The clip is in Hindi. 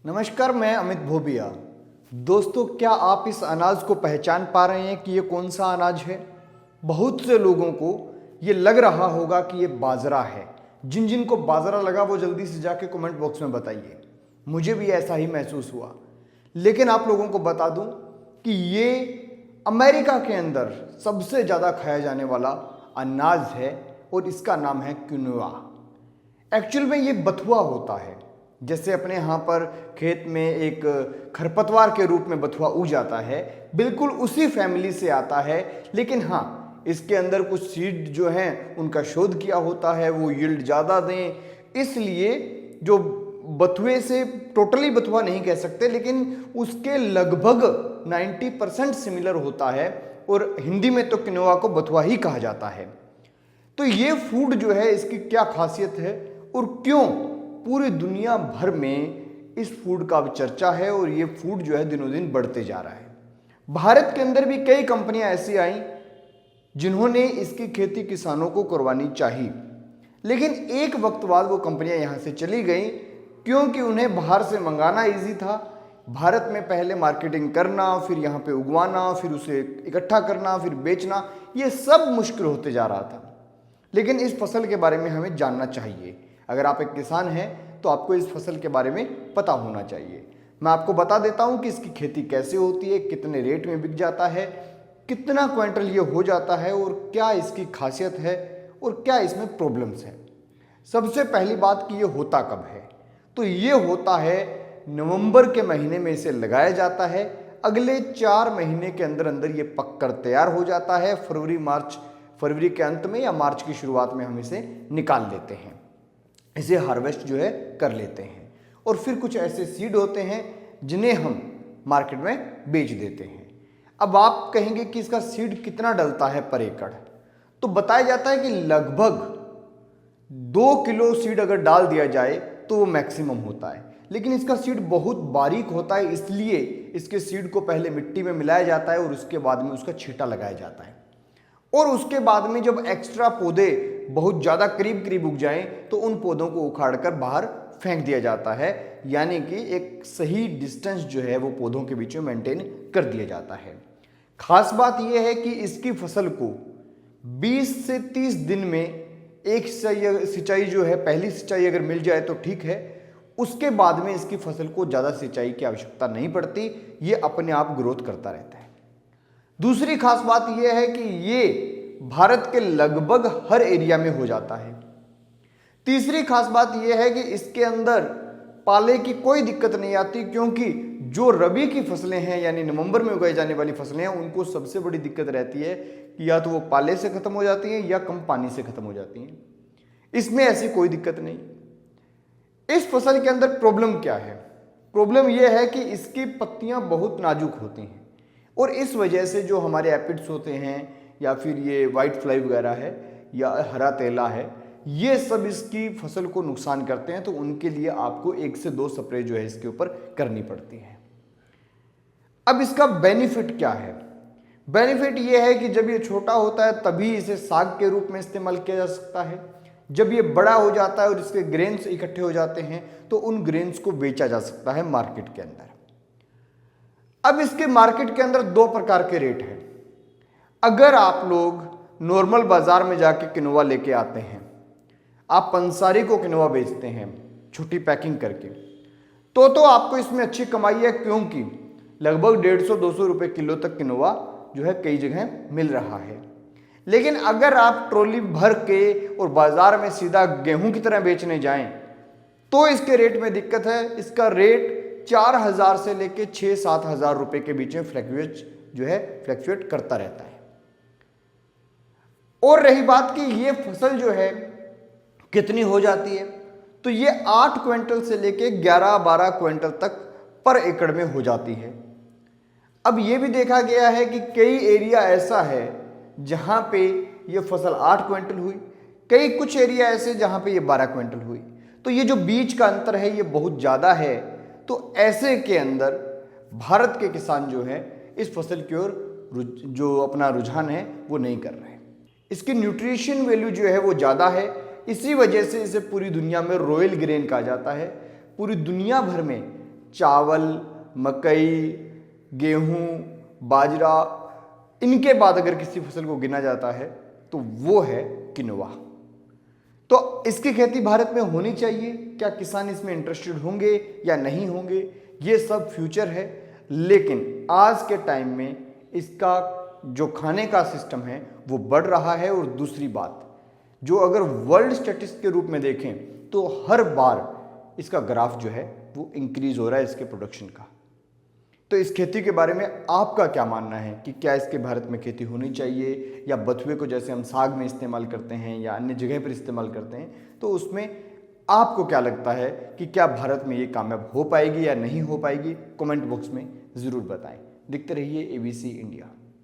नमस्कार, मैं अमित भोबिया। दोस्तों, क्या आप इस अनाज को पहचान पा रहे हैं कि ये कौन सा अनाज है? बहुत से लोगों को ये लग रहा होगा कि ये बाजरा है। जिन जिन को बाजरा लगा वो जल्दी से जाके कमेंट बॉक्स में बताइए। मुझे भी ऐसा ही महसूस हुआ। लेकिन आप लोगों को बता दूं कि ये अमेरिका के अंदर सबसे ज़्यादा खाया जाने वाला अनाज है और इसका नाम है क्विनोआ। एक्चुअल में ये बथुआ होता है। जैसे अपने यहाँ पर खेत में एक खरपतवार के रूप में बथुआ उग जाता है, बिल्कुल उसी फैमिली से आता है। लेकिन हाँ, इसके अंदर कुछ सीड जो हैं उनका शोध किया होता है, वो यील्ड ज़्यादा दें। इसलिए जो बथुए से टोटली बथुआ नहीं कह सकते, लेकिन उसके लगभग 90% सिमिलर होता है और हिंदी में तो क्विनोआ को बथुआ ही कहा जाता है। तो ये फूड जो है, इसकी क्या खासियत है और क्यों पूरी दुनिया भर में इस फूड का अब चर्चा है और ये फूड जो है दिनों दिन बढ़ते जा रहा है। भारत के अंदर भी कई कंपनियां ऐसी आई जिन्होंने इसकी खेती किसानों को करवानी चाहिए, लेकिन एक वक्त बाद वो कंपनियां यहां से चली गई क्योंकि उन्हें बाहर से मंगाना ईजी था। भारत में पहले मार्केटिंग करना, फिर यहाँ पे उगवाना, फिर उसे इकट्ठा करना, फिर बेचना, ये सब मुश्किल होते जा रहा था। लेकिन इस फसल के बारे में हमें जानना चाहिए। अगर आप एक किसान हैं तो आपको इस फसल के बारे में पता होना चाहिए। मैं आपको बता देता हूं कि इसकी खेती कैसे होती है, कितने रेट में बिक जाता है, कितना क्विंटल ये हो जाता है और क्या इसकी खासियत है और क्या इसमें प्रॉब्लम्स है। सबसे पहली बात कि ये होता कब है, तो ये होता है नवंबर के महीने में इसे लगाया जाता है। अगले 4 महीने के अंदर अंदर ये पककर तैयार हो जाता है। फरवरी के अंत में या मार्च की शुरुआत में हम इसे निकाल लेते हैं, इसे हार्वेस्ट जो है कर लेते हैं। और फिर कुछ ऐसे सीड होते हैं जिन्हें हम मार्केट में बेच देते हैं। अब आप कहेंगे कि इसका सीड कितना डलता है पर एकड़, तो बताया जाता है कि लगभग 2 किलो सीड अगर डाल दिया जाए तो वो मैक्सिमम होता है। लेकिन इसका सीड बहुत बारीक होता है, इसलिए इसके सीड को पहले मिट्टी में मिलाया जाता है और उसके बाद में उसका छींटा लगाया जाता है। और उसके बाद में जब एक्स्ट्रा पौधे बहुत ज़्यादा करीब करीब उग जाएं तो उन पौधों को उखाड़कर बाहर फेंक दिया जाता है, यानी कि एक सही डिस्टेंस जो है वो पौधों के बीच में मेंटेन कर दिया जाता है। खास बात यह है कि इसकी फसल को 20 से 30 दिन में एक सिंचाई जो है, पहली सिंचाई अगर मिल जाए तो ठीक है। उसके बाद में इसकी फसल को ज़्यादा सिंचाई की आवश्यकता नहीं पड़ती, ये अपने आप ग्रोथ करता रहता है। दूसरी खास बात यह है कि ये भारत के लगभग हर एरिया में हो जाता है। तीसरी खास बात यह है कि इसके अंदर पाले की कोई दिक्कत नहीं आती, क्योंकि जो रबी की फसलें हैं यानी नवंबर में उगाई जाने वाली फसलें हैं, उनको सबसे बड़ी दिक्कत रहती है कि या तो वो पाले से खत्म हो जाती हैं या कम पानी से खत्म हो जाती हैं। इसमें ऐसी कोई दिक्कत नहीं। इस फसल के अंदर प्रॉब्लम क्या है? प्रॉब्लम यह है कि इसकी पत्तियां बहुत नाजुक होती हैं और इस वजह से जो हमारे एपिड्स होते हैं या फिर ये वाइट फ्लाई वगैरह है या हरा तेला है, ये सब इसकी फसल को नुकसान करते हैं। तो उनके लिए आपको 1 से 2 स्प्रे जो है इसके ऊपर करनी पड़ती है। अब इसका बेनिफिट क्या है? बेनिफिट ये है कि जब ये छोटा होता है तभी इसे साग के रूप में इस्तेमाल किया जा सकता है। जब ये बड़ा हो जाता है और इसके ग्रेन्स इकट्ठे हो जाते हैं तो उन ग्रेन्स को बेचा जा सकता है मार्केट के अंदर। अब इसके मार्केट के अंदर 2 प्रकार के रेट हैं। अगर आप लोग नॉर्मल बाजार में जाके क्विनोआ लेके आते हैं, आप पंसारी को क्विनोआ बेचते हैं छोटी पैकिंग करके, तो आपको इसमें अच्छी कमाई है, क्योंकि लगभग 150-200 रुपये किलो तक क्विनोआ जो है कई जगह मिल रहा है। लेकिन अगर आप ट्रॉली भर के और बाजार में सीधा गेहूं की तरह बेचने जाएं तो इसके रेट में दिक्कत है। इसका रेट 4,000 से लेके 6-7 हज़ार रुपये के बीच में फ्लैक्चुएट करता रहता है। और रही बात कि ये फसल जो है कितनी हो जाती है, तो ये 8 क्विंटल से लेके 11-12 क्विंटल तक पर एकड़ में हो जाती है। अब ये भी देखा गया है कि कई एरिया ऐसा है जहां पे ये फसल 8 क्विंटल हुई, कुछ एरिया ऐसे जहां पे ये 12 क्विंटल हुई। तो ये जो बीच का अंतर है ये बहुत ज़्यादा है। तो ऐसे के अंदर भारत के किसान जो है इस फसल की ओर जो अपना रुझान है वो नहीं कर रहे। इसकी न्यूट्रिशन वैल्यू जो है वो ज़्यादा है, इसी वजह से इसे पूरी दुनिया में रॉयल ग्रेन कहा जाता है। पूरी दुनिया भर में चावल, मकई, गेहूं, बाजरा, इनके बाद अगर किसी फसल को गिना जाता है तो वो है किनोवा। तो इसकी खेती भारत में होनी चाहिए, क्या किसान इसमें इंटरेस्टेड होंगे या नहीं होंगे, ये सब फ्यूचर है। लेकिन आज के टाइम में इसका जो खाने का सिस्टम है वो बढ़ रहा है। और दूसरी बात, जो अगर वर्ल्ड स्टैटिस्टिक्स के रूप में देखें तो हर बार इसका ग्राफ जो है वो इंक्रीज हो रहा है इसके प्रोडक्शन का। तो इस खेती के बारे में आपका क्या मानना है कि क्या इसके भारत में खेती होनी चाहिए, या बथुए को जैसे हम साग में इस्तेमाल करते हैं या अन्य जगह पर इस्तेमाल करते हैं, तो उसमें आपको क्या लगता है कि क्या भारत में ये कामयाब हो पाएगी या नहीं हो पाएगी? कमेंट बॉक्स में ज़रूर बताएं। देखते रहिए ABC इंडिया।